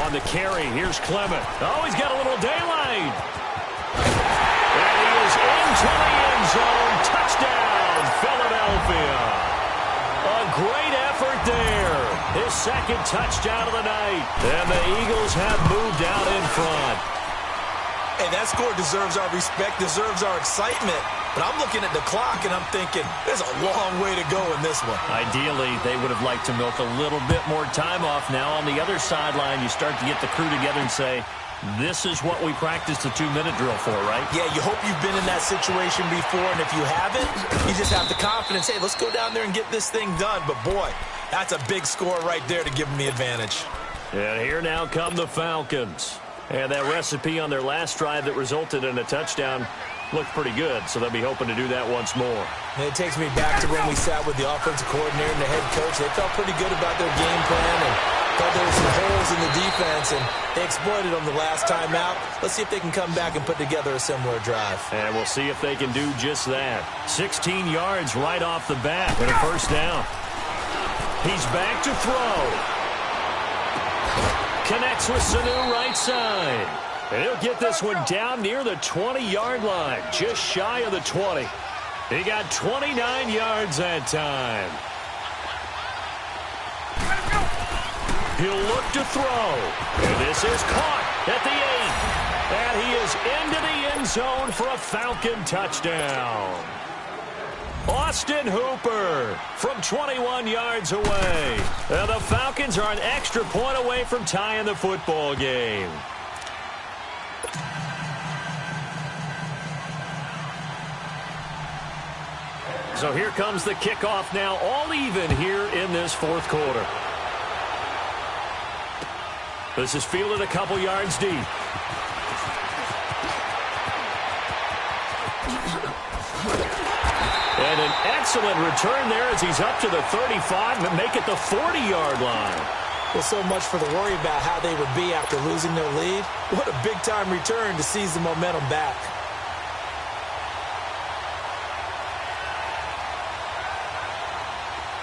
[SPEAKER 1] On the carry, here's Clement. Oh, he's got a little daylight. And he is into the end zone. Touchdown, Philadelphia. A great effort there. His 2nd touchdown of the night. And the Eagles have moved out in front.
[SPEAKER 2] Hey, that score deserves our respect, deserves our excitement. But I'm looking at the clock, and I'm thinking, there's a long way to go in this one.
[SPEAKER 1] Ideally, they would have liked to milk a little bit more time off. Now on the other sideline, you start to get the crew together and say, this is what we practiced the 2-minute drill for, right?
[SPEAKER 2] Yeah, you hope you've been in that situation before, and if you haven't, you just have the confidence, hey, let's go down there and get this thing done. But, boy, that's a big score right there to give them the advantage.
[SPEAKER 1] And here now come the Falcons. And that recipe on their last drive that resulted in a touchdown looked pretty good, so they'll be hoping to do that once more.
[SPEAKER 2] And it takes me back to when we sat with the offensive coordinator and the head coach. They felt pretty good about their game plan and thought there were some holes in the defense, and they exploited them the last time out. Let's see if they can come back and put together a similar drive. And
[SPEAKER 1] we'll see if they can do just that. 16 yards right off the bat and a 1st down. He's back to throw. Connects with Sanu right side. And he'll get this one down near the 20-yard line, just shy of the 20. He got 29 yards that time. He'll look to throw. And this is caught at the 8. And he is into the end zone for a Falcon touchdown. Austin Hooper from 21 yards away. And the Falcons are an extra point away from tying the football game. So here comes the kickoff now, all even here in this fourth quarter. This is fielded a couple yards deep. And an excellent return there as he's up to the 35 and make it the 40-yard line.
[SPEAKER 2] Well, so much for the worry about how they would be after losing their lead. What a big-time return to seize the momentum back.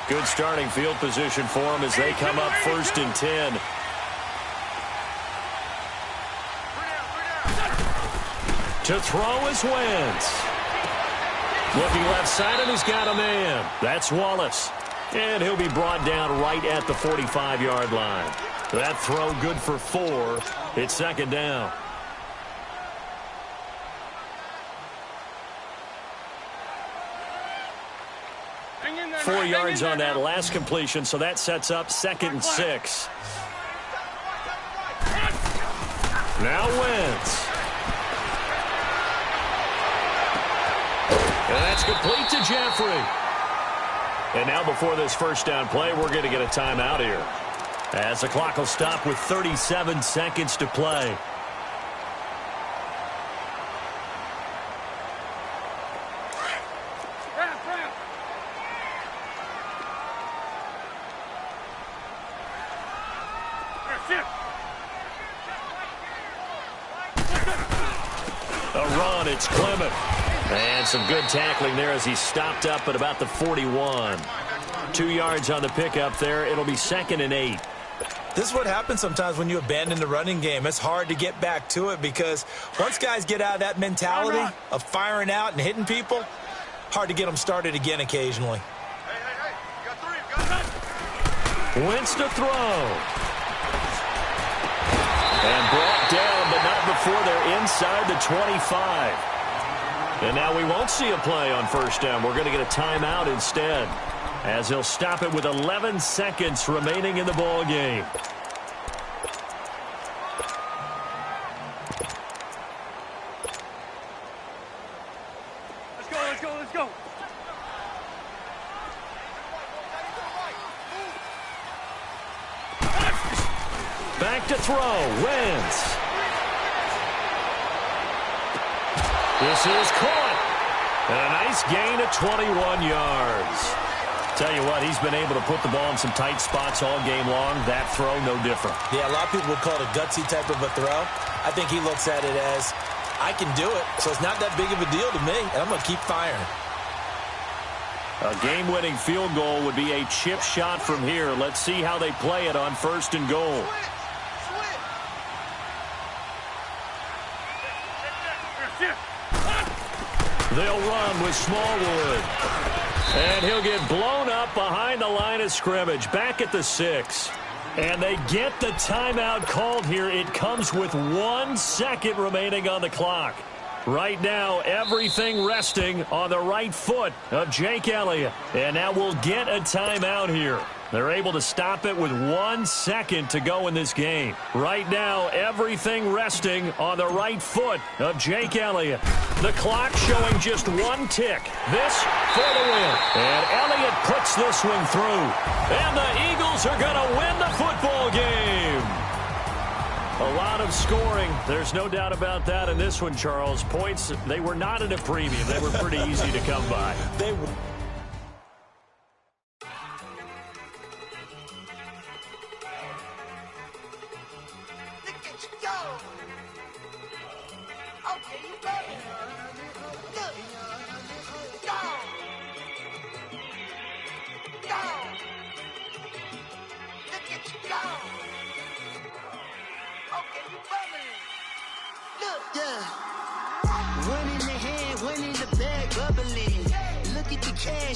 [SPEAKER 1] Good starting field position for them as they come up 1st and 10. To throw is Wentz. Looking left side, and he's got a man. That's Wallace. And he'll be brought down right at the 45-yard line. That throw good for 4. It's 2nd down. Four yards on that last completion, so that sets up 2nd and 6. Now Wentz. And that's complete to Jeffrey. And now before this first down play, we're going to get a timeout here, as the clock will stop with 37 seconds to play. A run, it's Clement. And some good tackling there as he stopped up at about the 41. 2 yards on the pickup there. It'll be 2nd and 8.
[SPEAKER 2] This is what happens sometimes when you abandon the running game. It's hard to get back to it because once guys get out of that mentality of firing out and hitting people, hard to get them started again occasionally.
[SPEAKER 1] Wentz to throw. And brought down, but not before they're inside the 25. And now we won't see a play on first down. We're going to get a timeout instead, as he'll stop it with 11 seconds remaining in the ball game.
[SPEAKER 3] Let's go, let's go, let's go.
[SPEAKER 1] Back to throw, Wentz. This is caught. And a nice gain of 21 yards. Tell you what, he's been able to put the ball in some tight spots all game long. That throw, no different.
[SPEAKER 2] Yeah, a lot of people would call it a gutsy type of a throw. I think he looks at it as, I can do it, so it's not that big of a deal to me, and I'm going to keep firing.
[SPEAKER 1] A game-winning field goal would be a chip shot from here. Let's see how they play it on 1st and goal. They'll run with Smallwood. And he'll get blown up behind the line of scrimmage, back at the 6. And they get the timeout called here. It comes with 1 second remaining on the clock. Right now, everything resting on the right foot of Jake Elliott. And now we'll get a timeout here. They're able to stop it with 1 second to go in this game. Right now, everything resting on the right foot of Jake Elliott. The clock showing just 1 tick. This for the win. And Elliott puts this one through. And the Eagles are going to win the football game. A lot of scoring. There's no doubt about that in this one, Charles. Points, they were not at a premium. They were pretty easy to come by.
[SPEAKER 2] They were.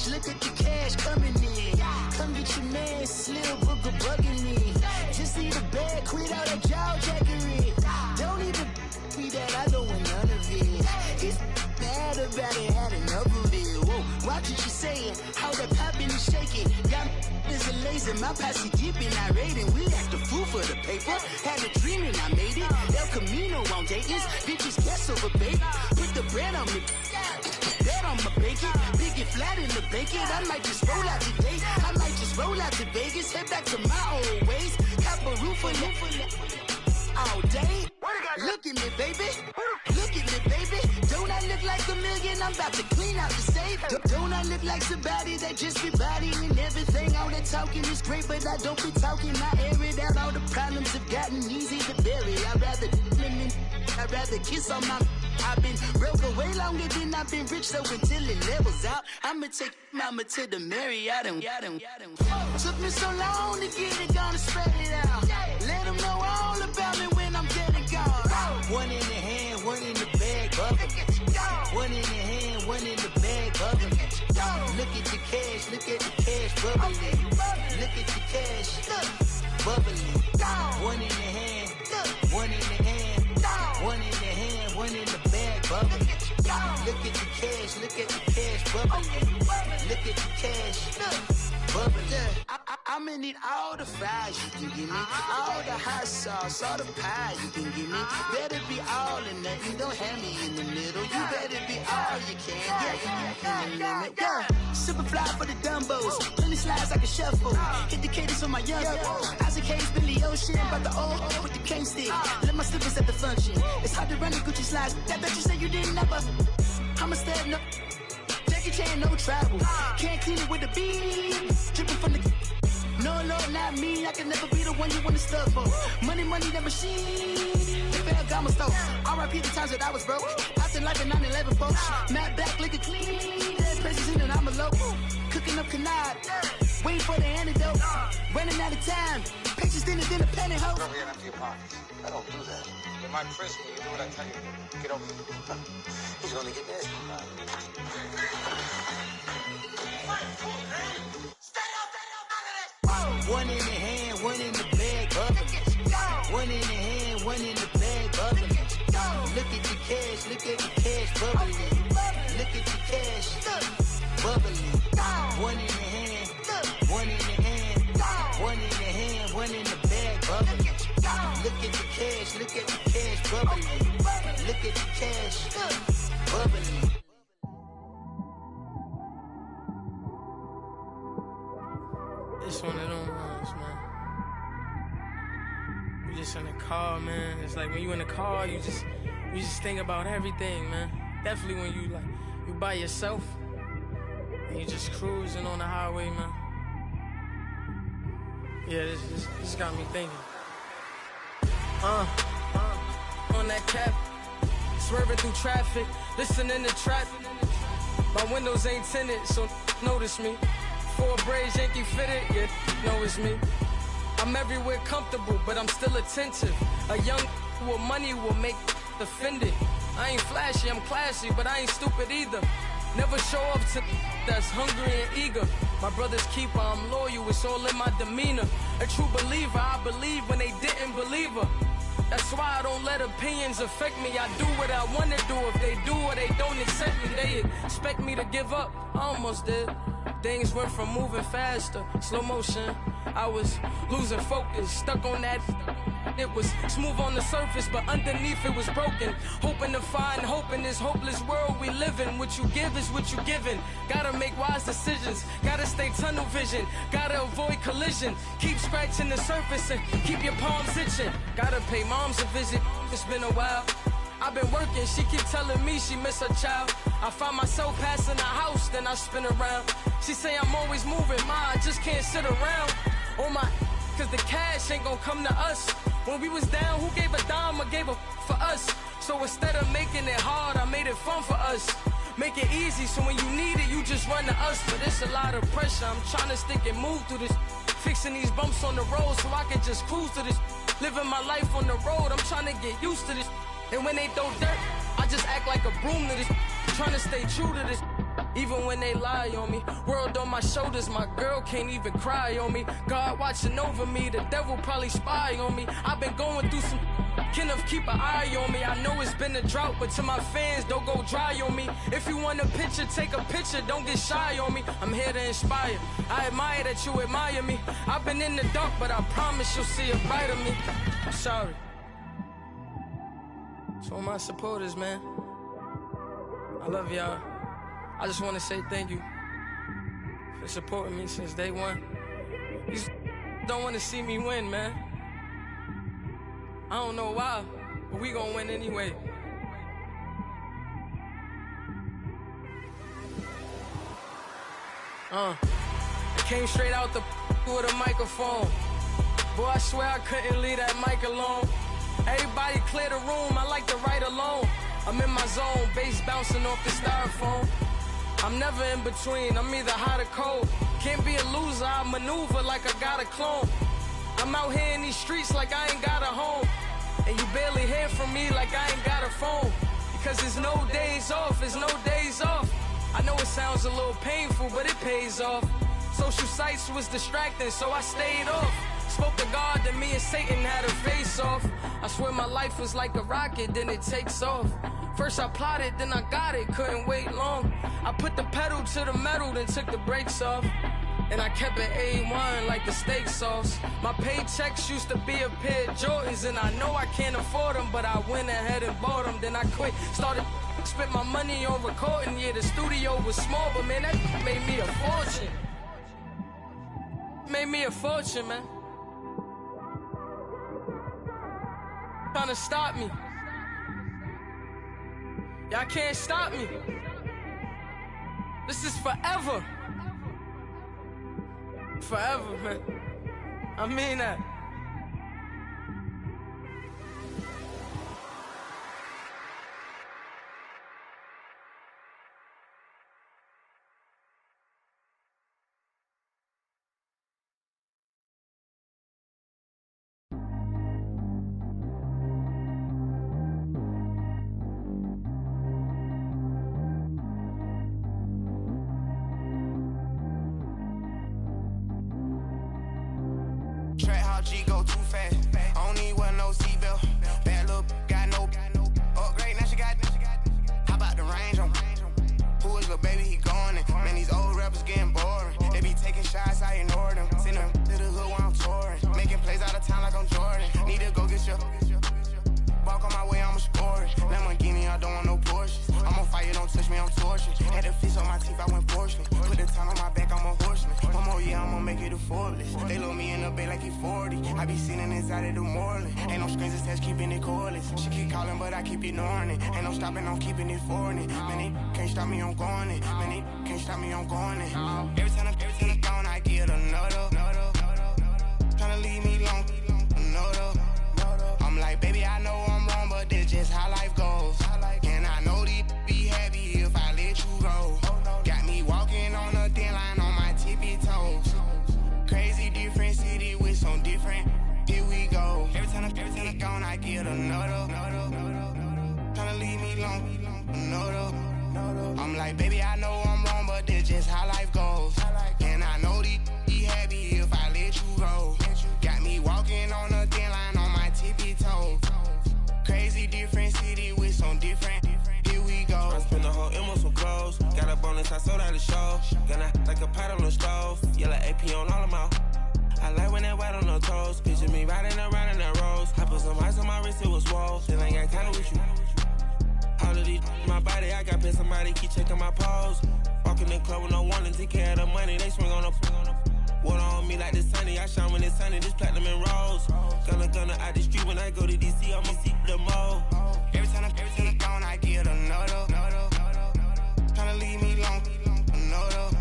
[SPEAKER 4] Look at the cash coming in. Come get your man, Slim Booger bugging me. Just need a bag, quit all that jaw jackery. Don't even be that, I don't want none of it. He's mad about it, had enough of it. Whoa, watch what you saying, how that poppin' and shaking. Got is a laser, my posse deep and I raiding. We act the fool for the paper, had a dream and I made it. El Camino on Dayton's, bitches guess over baby. Put the bread on me, I'ma bake it. Big and flat in the blanket. I might just roll out today. I might just roll out to Vegas. Head back to my old ways. Cop a roof for all day. Look at me, baby. Look at me, baby. Don't I look like a million? I'm about to clean out the safe. Don't I look like somebody that just be bodying everything? All that talking is great, but I don't be talking. I air it out. All the problems have gotten easy to bury. I'd rather kiss on my. I've been broke away longer than I've been rich, so until it levels out, I'ma take mama to the Marriott and took me so long to get it, gonna spread it out. Let them know all about me when I'm dead and gone. One in the hand, one in the bag, bubbling. One in the hand, one in the bag, bubbling. Look at the cash, look at the cash bubbling. Look at the cash, bubbling. One in the hand, one in the hand, one in the hand, one in the bag, bubbling. Look at the cash, look at the cash bubbling. Look at the cash, bubbling. I'ma need all the fries you can give me, all the hot sauce, all the pie you can give me. Better be all or nothing, don't have me in the middle. You better be all you can. Yeah. Super fly for the Dumbos, plenty slides I can shuffle. Hit the cadence on my young Isaac Hayes, Billy Ocean, about the old with the cane stick. Let my slippers at the function. It's hard to run the Gucci slides. That bet you say you didn't never. I'ma step no. Jackie Chan, no travel. Can't clean it with the beat. Dripping from the. No, Lord, not me. I can never be the one you want to stuff for. Money, that machine. They fell got my stove. R.I.P. the times that I was broke. Acting like a 9/11 folks. Matte back, liquor clean. Dead places in and I'm a local. Cooking up canard. Waiting for the antidote. Running out of time. Pictures thinner than a pantyhose.
[SPEAKER 5] Over here and empty your pockets. I don't do that. In my prison, you do what I tell you. Get over here. He's gonna get nasty.
[SPEAKER 4] One in the hand, one in the bag, bubbling. One in the hand, one in the bag, bubbling. Look at the cash, look at the cash bubbling. Look at the cash, bubbling. One in the hand, one in the hand, one in the hand, one in the bag, bubbling. Look at the cash, look at the cash bubbling. Look at the cash, bubbling.
[SPEAKER 6] It's one of them ones, man. You just in the car, man. It's like when you in the car, you just think about everything, man. Definitely when you by yourself and you just cruising on the highway, man. Yeah, this got me thinking. On that cap, swerving through traffic, listening to trap. My windows ain't tinted, so notice me. 4 braids, Yankee fitted, yeah, know it's me. I'm everywhere comfortable, but I'm still attentive. A young with money will make offended. I ain't flashy, I'm classy, but I ain't stupid either. Never show up to that's hungry and eager. My brother's keeper, I'm loyal, it's all in my demeanor. A true believer, I believe when they didn't believe her. That's why I don't let opinions affect me. I do what I want to do. If they do or they don't accept me, they expect me to give up. I almost did. Things went from moving faster, slow motion. I was losing focus, stuck on that. It was smooth on the surface, but underneath it was broken. Hoping to find hope in this hopeless world we live in. What you give is what you given. Gotta make wise decisions, gotta stay tunnel vision, gotta avoid collision. Keep scratching the surface and keep your palms itching. Gotta pay moms a visit, it's been a while. I've been working, she keep telling me she miss her child. I find myself passing the house, then I spin around. She say I'm always moving, ma, I just can't sit around. Oh my, cause the cash ain't gon' come to us. When we was down, who gave a dime or gave a for us? So instead of making it hard, I made it fun for us. Make it easy, so when you need it, you just run to us. But it's a lot of pressure, I'm trying to stick and move through this. Fixing these bumps on the road so I can just cruise to this. Living my life on the road, I'm trying to get used to this. And when they throw dirt, I just act like a broom to this. Trying to stay true to this. Even when they lie on me, world on my shoulders, my girl can't even cry on me. God watching over me, the devil probably spy on me. I've been going through some, Kenneth keep an eye on me. I know it's been a drought, but to my fans, don't go dry on me. If you want a picture, take a picture, don't get shy on me. I'm here to inspire, I admire that you admire me. I've been in the dark, but I promise you'll see a brighter me. I'm sorry. To all my supporters, man, I love y'all. I just want to say thank you for supporting me since day one. You don't want to see me win, man. I don't know why, but we gonna win anyway. I came straight out the with a microphone. Boy, I swear I couldn't leave that mic alone. Everybody clear the room, I like to write alone. I'm in my zone, bass bouncing off the styrofoam. I'm never in between, I'm either hot or cold. Can't be a loser, I maneuver like I got a clone. I'm out here in these streets like I ain't got a home. And you barely hear from me like I ain't got a phone. Because there's no days off, there's no days off. I know it sounds a little painful, but it pays off. Social sites was distracting, so I stayed off. Spoke to God, then me and Satan had a face off. I swear my life was like a rocket, then it takes off. First I plotted, then I got it, couldn't wait long. I put the pedal to the metal, then took the brakes off. And I kept it A1 like the steak sauce. My paychecks used to be a pair of Jordans, and I know I can't afford them, but I went ahead and bought them. Then I quit, started spent my money on recording. Yeah, the studio was small, but man, that made me a fortune. Made me a fortune, man. Trying to stop me. Y'all can't stop me. This is forever. Forever, man. I mean that.
[SPEAKER 7] G go too fast. I don't need wear no seatbelt. Bad little got no upgrade. Now she got. How about the range on? Who is little baby? He going in. Man, these old rappers getting boring. They be taking shots, I ignore them. Send them to the hood while I'm touring. Making plays out of town like I'm Jordan. Need to go get your. Walk on my way, I'ma score it. Lamborghini, I don't want no Porsches. I'm on fire, don't touch me, I'm tortured. Had the fish on my teeth, I went porcelain. Put the time on my back, I'm a horseman. One more year, I'ma make it a Forbes. They load me in the bay like he 40. I be sitting inside of the Moreland. Ain't no screens attached, keeping it cordless. She keep calling, but I keep ignoring it. Ain't no stopping, I'm keeping it foreign it. Man, they can't stop me, I'm going it. Man, they can't stop me, I'm going it. Every time I'm gone, I get another. Tryna leave me long, another. I'm like, baby, I know I'm wrong, but that's just how life goes. And I know these be happy if I let you go. Got me walking on a thin line on my tippy toes. Crazy different city with some different. Here we go. Every time I'm gone, I get another. Tryna leave me long, another. I'm like, baby, I know I'm wrong, but that's just how life goes. And I know these be happy if I let you go. Got me walking on a thin line on my tippy toes. Crazy different city with some different. Here we go. I spent the whole M on some clothes. Got a bonus, I sold out the show. Gonna like a pot on the stove. Yellow AP on all of my. I like when that white on the toes. Picture me riding around in that rose. I put some ice on my wrist, it was swole. Still ain't got time with you. All of these my body, I got paid somebody keep checking my pose. Walking in the club with no warning, take care of the money. They swing on the. Water on me like the sunny, I shine when it's sunny, this platinum and rose. Gonna out the street when I go to DC, I'ma see the mo. Every time I'm gone, I get another. Tryna leave me long, another.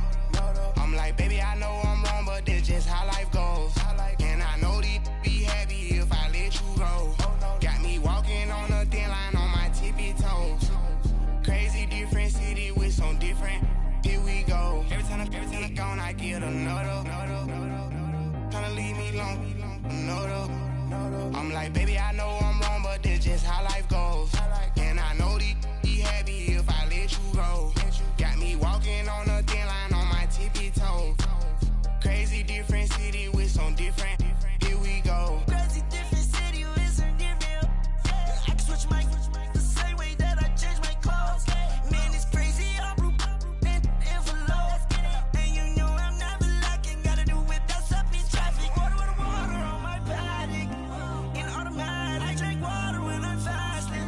[SPEAKER 7] I'm like, baby, I know I'm wrong, but that's just how life goes. And I know these be happy if I let you go. Got me walking on a thin line on my tippy toes. Crazy different city with some different. Here we go. Every time I'm gone, I get another. Tryna leave me long, another. I'm like, baby, I know I'm wrong, but that's just how life goes. And I know these be happy if I let you go. Got me walking on a thin line on my tippy toes. Crazy different city with some different. Here we go.
[SPEAKER 4] Crazy different city with some different. I can switch my the same way that I change my clothes. Man, it's crazy. I'm and you know I'm never lacking. Gotta do it, that's up in traffic. Water on my paddock. In automatic. I drink water when I'm fasting.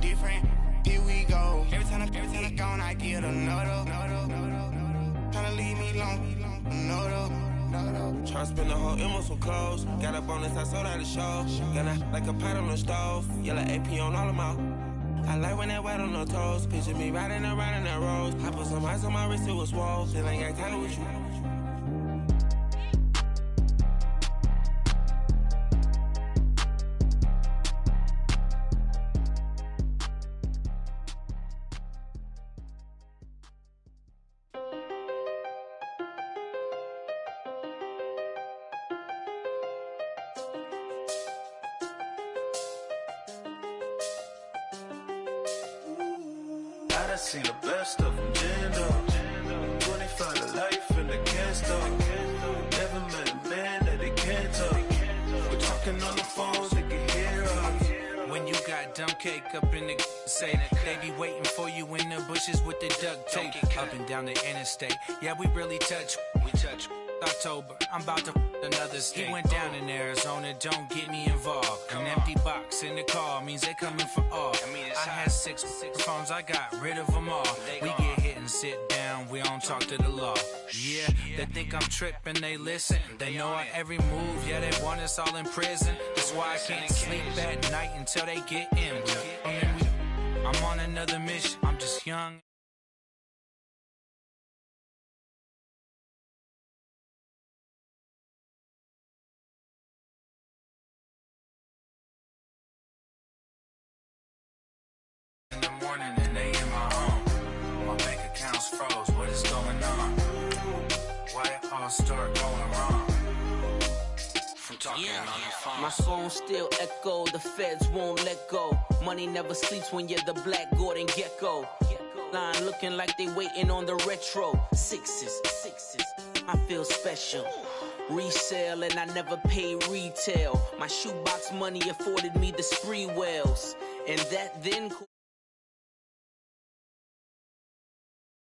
[SPEAKER 7] different. Here we go. Every time I gone, I get another. Tryna leave me alone, another.
[SPEAKER 8] Tryna spend the whole M on some clothes. Got up on this, I sold out the show. Got like a pot on the stove. Yellow AP on all of my. I like when that white on the toes. Picture me riding around in that rose. I put some ice on my wrist, it was swole. Still ain't got time with you.
[SPEAKER 9] I seen the best of them, jammed up. 25 to life and they can't stop. Never met a man that they can't talk. We're talking on the phones, they can hear us.
[SPEAKER 10] When you got dumb cake up in the say that they be waiting for you in the bushes with the duct tape. Up and down the interstate, yeah, we really touch. We touch. October, I'm about to another state. He went down in Arizona, don't get me involved. An empty box in the car means they coming for all. I had six phones, I got rid of them all. We get hit and sit down, we don't talk to the law. Yeah, they think I'm tripping, they listen. They know our every move, yeah, they want us all in prison. That's why I can't sleep at night until they get in. I'm on another mission, I'm just young. In the morning and they in my home. My bank account's froze, what is going on? Why it all start going wrong? From talking on the phone.
[SPEAKER 11] My phone still echo, the feds won't let go. Money never sleeps when you're the black Gordon Gecko. Line looking like they waiting on the retro. Sixes, I feel special. Resale and I never pay retail. My shoebox money afforded me the spree wells. And that then